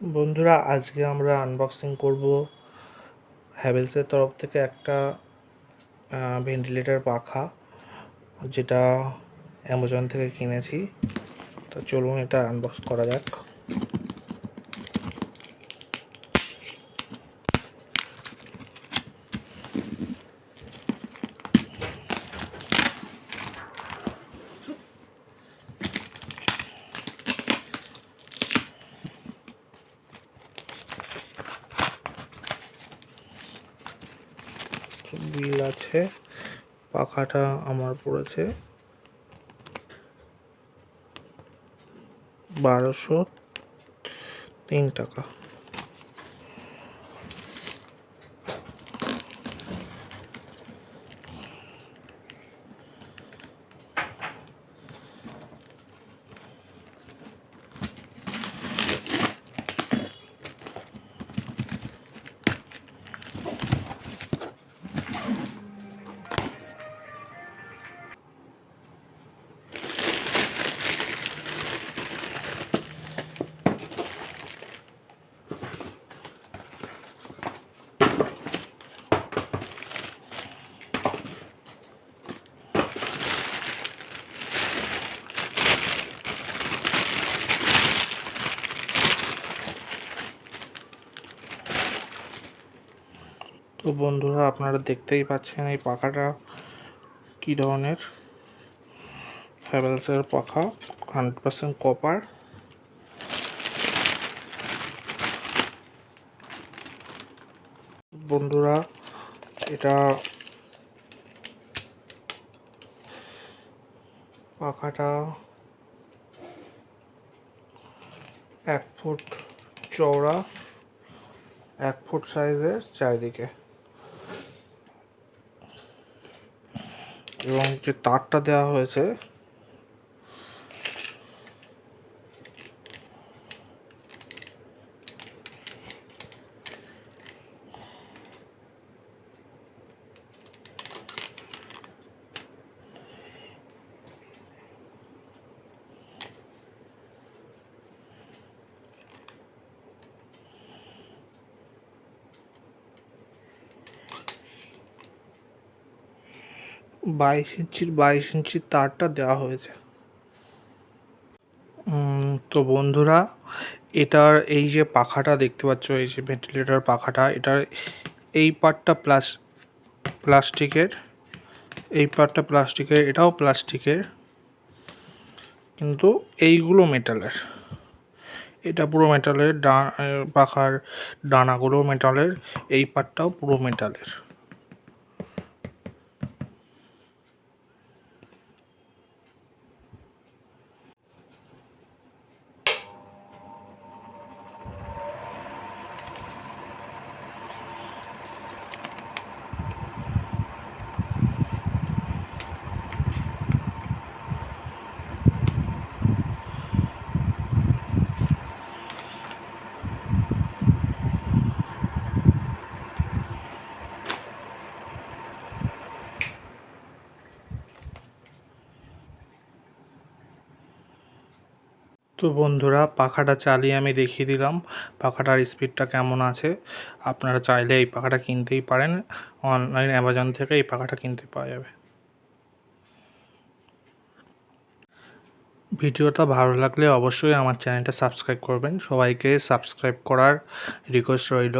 বন্ধুরা, আজকে আমরা আনবক্সিং করব হ্যাভেলসের তরফ থেকে একটা ভেন্টিলেটর পাখা, যেটা অ্যামাজন থেকে কিনেছি। তো চলুন এটা আনবক্স করা যাক। বিল আছে। পাখাটা আমার পড়েছে 1203 টাকা। তো বন্ধুরা, আপনারা দেখতেই পাচ্ছেন এই পাখাটা কী ধরনের। হ্যাভেলসের পাখা, 100% কপার। বন্ধুরা, এটা পাখাটা 1 ফুট চওড়া, 1 ফুট সাইজের চারিদিকে, এবং যে তারটা দেওয়া হয়েছে বাইশ ইঞ্চির তারটা দেওয়া হয়েছে। তো বন্ধুরা, এটার এই যে পাখাটা দেখতে পাচ্ছ, এই যে ভেন্টিলেটর পাখাটা, এটার এই পার্টটা প্লাস্টিকের, এই পার্টটা প্লাস্টিকের, এটাও প্লাস্টিকের, কিন্তু এইগুলো মেটালের। এটা পুরো মেটালের, পাখার ডানাগুলো মেটালের, এই পার্টটাও পুরো মেটালের। তো বন্ধুরা, পাখাটা চালিয়ে আমি দেখিয়ে দিলাম পাখাটার স্পিডটা কেমন আছে। আপনারা চাইলে এই পাখাটা কিনতেই পারেন, অনলাইন অ্যামাজন থেকে এই পাখাটা কিনতে পাওয়া যাবে। ভিডিওটা ভালো লাগলে অবশ্যই আমার চ্যানেলটা সাবস্ক্রাইব করবেন। সবাইকে সাবস্ক্রাইব করার রিকোয়েস্ট রইল।